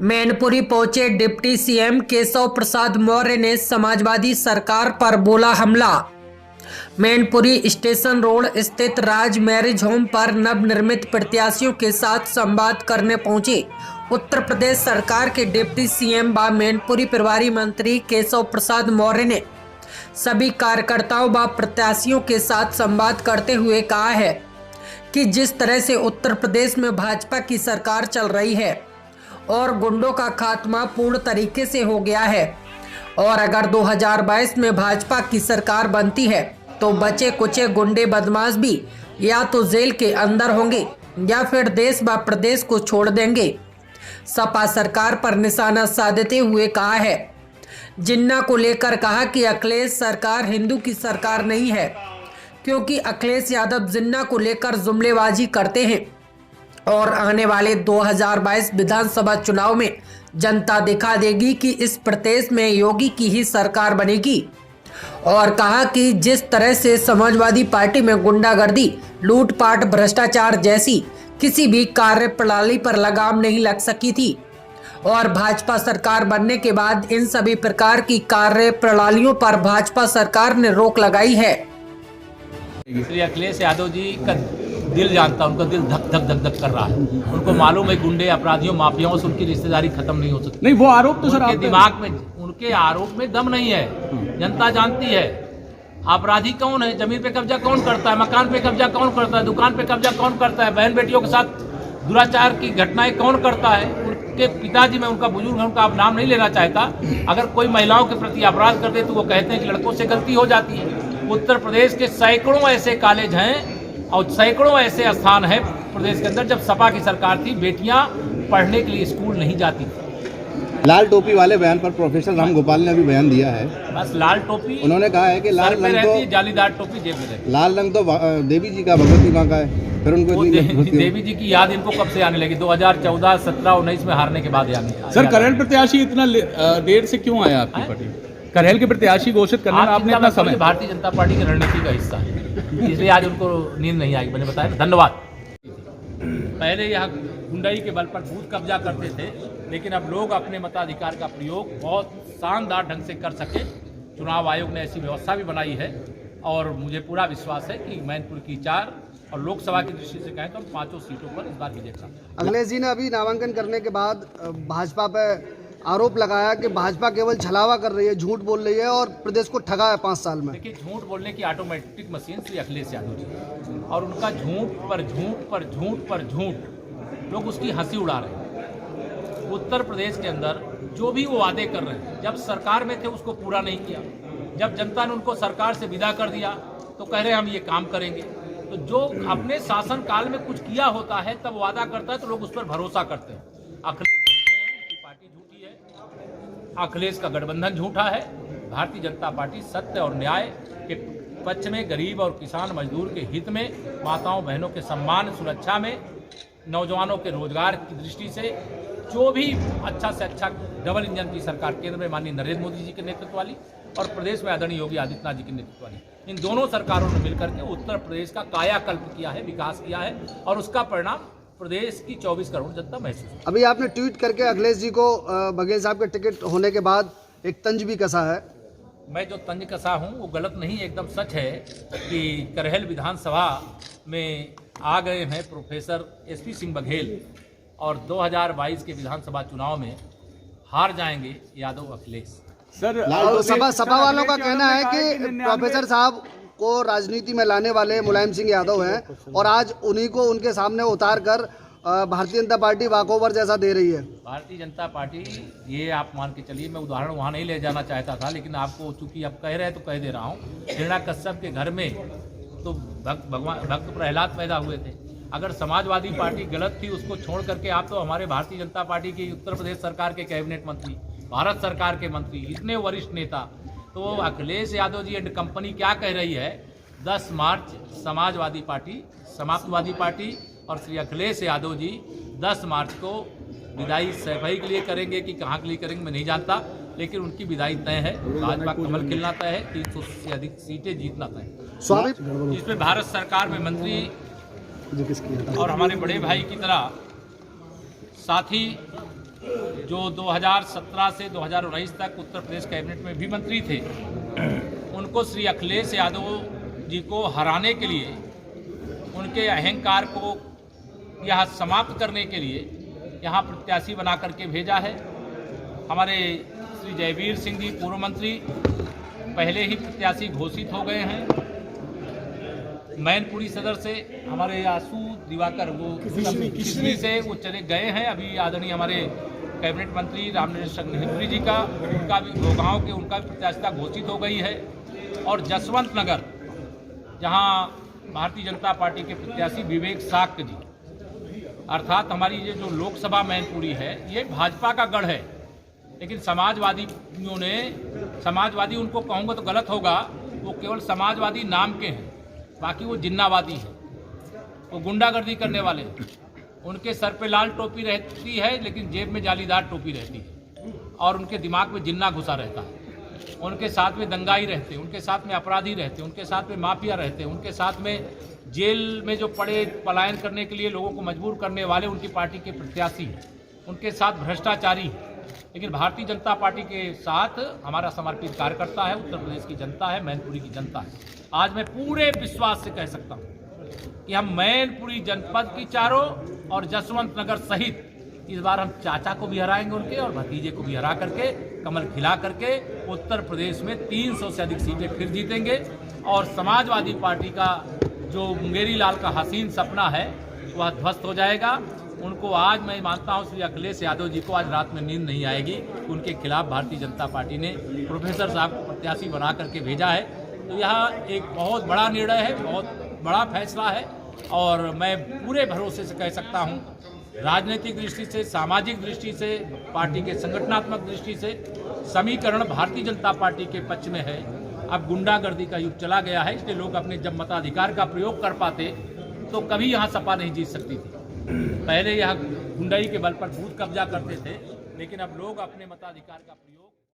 मैनपुरी पहुंचे deputy CM Keshav Prasad Maurya ने समाजवादी सरकार पर बोला हमला। मैनपुरी स्टेशन रोड स्थित राज मैरिज होम पर नवनिर्मित प्रत्याशियों के साथ संवाद करने पहुंचे उत्तर प्रदेश सरकार के डिप्टी सीएम व मैनपुरी प्रभारी मंत्री केशव प्रसाद मौर्य ने सभी कार्यकर्ताओं व प्रत्याशियों के साथ संवाद करते हुए कहा है कि जिस तरह से उत्तर प्रदेश में भाजपा की सरकार चल रही है और गुंडों का खात्मा पूर्ण तरीके से हो गया है और अगर 2022 में भाजपा की सरकार बनती है तो बचे कुचे गुंडे बदमाश भी या तो जेल के अंदर होंगे या फिर देश व प्रदेश को छोड़ देंगे। सपा सरकार पर निशाना साधते हुए कहा है, जिन्ना को लेकर कहा कि अखिलेश सरकार हिंदू की सरकार नहीं है, क्योंकि अखिलेश यादव जिन्ना को लेकर जुमलेबाजी करते हैं और आने वाले 2022 विधानसभा चुनाव में जनता दिखा देगी कि इस प्रदेश में योगी की ही सरकार बनेगी। और कहा कि जिस तरह से समाजवादी पार्टी में गुंडागर्दी, लूटपाट, भ्रष्टाचार जैसी किसी भी कार्य प्रणाली पर लगाम नहीं लग सकी थी और भाजपा सरकार बनने के बाद इन सभी प्रकार की कार्य प्रणालियों पर भाजपा सरकार ने रोक लगाई है। श्री अखिलेश यादव जी का दिल जानता, उनका दिल धक धक धक धक कर रहा है। उनको मालूम है गुंडे, अपराधियों, माफियाओं से उनकी रिश्तेदारी खत्म नहीं हो सकती। नहीं, वो आरोप तो सर उनके दिमाग में, उनके आरोप में दम नहीं है। जनता जानती है अपराधी कौन है, जमीन पे कब्जा कौन करता है, मकान पे कब्जा कौन करता है, दुकान पे कब्जा कौन करता है, बहन बेटियों के साथ दुराचार की घटनाएं कौन करता है। उनके पिताजी में, उनका बुजुर्ग है, उनका आप नाम नहीं लेना चाहता, अगर कोई महिलाओं के प्रति अपराध करते तो वो कहते हैं कि लड़कों से गलती हो जाती है। उत्तर प्रदेश के सैकड़ों ऐसे कॉलेज हैं और सैकड़ों ऐसे स्थान हैं प्रदेश के अंदर, जब सपा की सरकार थी बेटियां पढ़ने के लिए स्कूल नहीं जाती थी। लाल टोपी वाले बयान पर प्रोफेसर राम गोपाल ने अभी बयान दिया है। बस लाल टोपी उन्होंने कहा है कि लाल रंग तो जालीदार टोपी जेब में रहती, लाल रंग तो देवी जी का, भगवती माँ का है। फिर उनको देवी जी की याद इनको कब से आने लगी? 2014, 17, 19 में हारने के बाद आने। सर, करेल प्रत्याशी इतना देर से क्यों आया आपकी पार्टी? करेल के प्रत्याशी घोषित करने में आपने इतना समय? भारतीय जनता पार्टी की रणनीति का हिस्सा है, इसलिए आज उनको नींद नहीं आई। मैंने बताया, धन्यवाद। पहले यहाँ गुंडाई के बल पर बूथ कब्जा करते थे, लेकिन अब लोग अपने मताधिकार का प्रयोग बहुत शानदार ढंग से कर सके। चुनाव आयोग ने ऐसी व्यवस्था भी बनाई है और मुझे पूरा विश्वास है कि मैनपुर की 4 और लोकसभा की दृष्टि से कहें तो 5 सीटों पर इस बार विजय प्राप्त। अखिलेश जी ने अभी नामांकन करने के बाद भाजपा पे आरोप लगाया कि भाजपा केवल छलावा कर रही है, झूठ बोल रही है और प्रदेश को ठगा है 5 साल में। देखिए, झूठ बोलने की ऑटोमेटिक मशीन श्री अखिलेश यादव जी, और उनका झूठ पर झूठ पर झूठ पर झूठ, लोग उसकी हंसी उड़ा रहे हैं। उत्तर प्रदेश के अंदर जो भी वो वादे कर रहे हैं, जब सरकार में थे उसको पूरा नहीं किया। जब जनता ने उनको सरकार से विदा कर दिया तो कह रहे हम ये काम करेंगे। तो जो अपने शासन काल में कुछ किया होता है तब वादा करता है तो लोग उस पर भरोसा करते हैं। अखिलेश झूठे हैं, उनकी पार्टी झूठी है, अखिलेश का गठबंधन झूठा है। भारतीय जनता पार्टी सत्य और न्याय के पक्ष में, गरीब और किसान मजदूर के हित में, माताओं बहनों के सम्मान सुरक्षा में, नौजवानों के रोजगार की दृष्टि से जो भी अच्छा से अच्छा डबल इंजन की सरकार केंद्र में माननीय नरेंद्र मोदी जी के नेतृत्व वाली और प्रदेश में आदरणीय योगी आदित्यनाथ जी के नेतृत्व वाली, इन दोनों सरकारों ने मिलकर के उत्तर प्रदेश का कायाकल्प किया है, विकास किया है और उसका परिणाम प्रदेश की 24 करोड़ जनता महसूस। अभी आपने ट्वीट करके अखिलेश जी को बघेल साहब के टिकट होने के बाद एक तंज भी कसा है। मैं जो तंज कसा हूँ वो गलत नहीं, एकदम सच है कि करहेल विधानसभा में आ गए हैं प्रोफेसर एसपी सिंह बघेल और 2022 के विधानसभा चुनाव में हार जाएंगे यादव अखिलेश। सर, सपा वालों का कहना है कि प्रोफेसर साहब को राजनीति में लाने वाले मुलायम सिंह यादव हैं और आज उन्हीं को उनके सामने उतार कर भारतीय जनता पार्टी वॉकओवर जैसा दे रही है। भारतीय जनता पार्टी, ये आप मान के चलिए, मैं उदाहरण वहाँ नहीं ले जाना चाहता था, लेकिन आपको चूंकि आप कह रहे हैं तो कह दे रहा हूँ। हिरण्याकश्यप के घर में तो भक्त प्रहलाद पैदा हुए थे। अगर समाजवादी पार्टी गलत थी उसको छोड़ करके आप तो हमारे भारतीय जनता पार्टी की उत्तर प्रदेश सरकार के कैबिनेट मंत्री, भारत सरकार के मंत्री, इतने वरिष्ठ नेता, तो अखिलेश यादव जी एंड कंपनी क्या कह रही है? 10 मार्च समाजवादी पार्टी, समाजवादी पार्टी और श्री अखिलेश यादव जी 10 मार्च को विदाई सफाई के लिए करेंगे कि कहाँ के लिए करेंगे मैं नहीं जानता, लेकिन उनकी विदाई तय है। भाजपा कमल खिलना तय है, 300 से अधिक सीटें जीतना तय है। जिसमें भारत सरकार में मंत्री और हमारे बड़े भाई की तरह साथी जो 2017 से 2019 तक उत्तर प्रदेश कैबिनेट में भी मंत्री थे, उनको श्री अखिलेश यादव जी को हराने के लिए, उनके अहंकार को यह समाप्त करने के लिए यहाँ प्रत्याशी बना करके भेजा है। हमारे श्री जयवीर सिंह जी पूर्व मंत्री पहले ही प्रत्याशी घोषित हो गए हैं। मैनपुरी सदर से हमारे आशु दिवाकर वो किसली से वो चले गए हैं। अभी आदरणीय हमारे कैबिनेट मंत्री रामनिवास निहरी जी का, उनका भी गोगांव के उनका भी प्रत्याशिता घोषित हो गई है। और जसवंत नगर, जहां भारतीय जनता पार्टी के प्रत्याशी विवेक साक्य जी, अर्थात हमारी ये जो लोकसभा मैनपुरी है ये भाजपा का गढ़ है, लेकिन समाजवादी उनको कहूँगा तो गलत होगा, वो केवल समाजवादी नाम के हैं, बाकी वो जिन्नावादी हैं, वो गुंडागर्दी करने वाले हैं। उनके सर पे लाल टोपी रहती है लेकिन जेब में जालीदार टोपी रहती है, और उनके दिमाग में जिन्ना घुसा रहता है। उनके साथ में दंगाई रहते हैं, उनके साथ में अपराधी रहते हैं, उनके साथ में माफिया रहते हैं, उनके साथ में जेल में जो पड़े पलायन करने के लिए लोगों को मजबूर करने वाले उनकी पार्टी के प्रत्याशी हैं, उनके साथ भ्रष्टाचारी हैं। लेकिन भारतीय जनता पार्टी के साथ हमारा समर्पित कार्यकर्ता है, उत्तर प्रदेश की जनता है, मैनपुरी की जनता है। आज मैं पूरे विश्वास से कह सकता हूँ कि हम मैनपुरी जनपद की चारों और जसवंत नगर सहित इस बार हम चाचा को भी हराएंगे उनके, और भतीजे को भी हरा करके, कमल खिला करके उत्तर प्रदेश में 300 से अधिक सीटें फिर जीतेंगे। और समाजवादी पार्टी का जो मुंगेरी लाल का हसीन सपना है वह ध्वस्त हो जाएगा। उनको आज मैं मानता हूं श्री अखिलेश यादव जी को आज रात में नींद नहीं आएगी। उनके खिलाफ भारतीय जनता पार्टी ने प्रोफेसर साहब को प्रत्याशी बना करके भेजा है। तो यह एक बहुत बड़ा निर्णय है, बहुत बड़ा फैसला है, और मैं पूरे भरोसे से कह सकता हूं, राजनीतिक दृष्टि से, सामाजिक दृष्टि से, पार्टी के संगठनात्मक दृष्टि से समीकरण भारतीय जनता पार्टी के पक्ष में है। अब गुंडागर्दी का युग चला गया है, इसलिए लोग अपने जब मताधिकार का प्रयोग कर पाते तो कभी यहाँ सपा नहीं जीत सकती थी। पहले यह गुंडाई के बल पर बूथ कब्जा करते थे, लेकिन अब लोग अपने मताधिकार का प्रयोग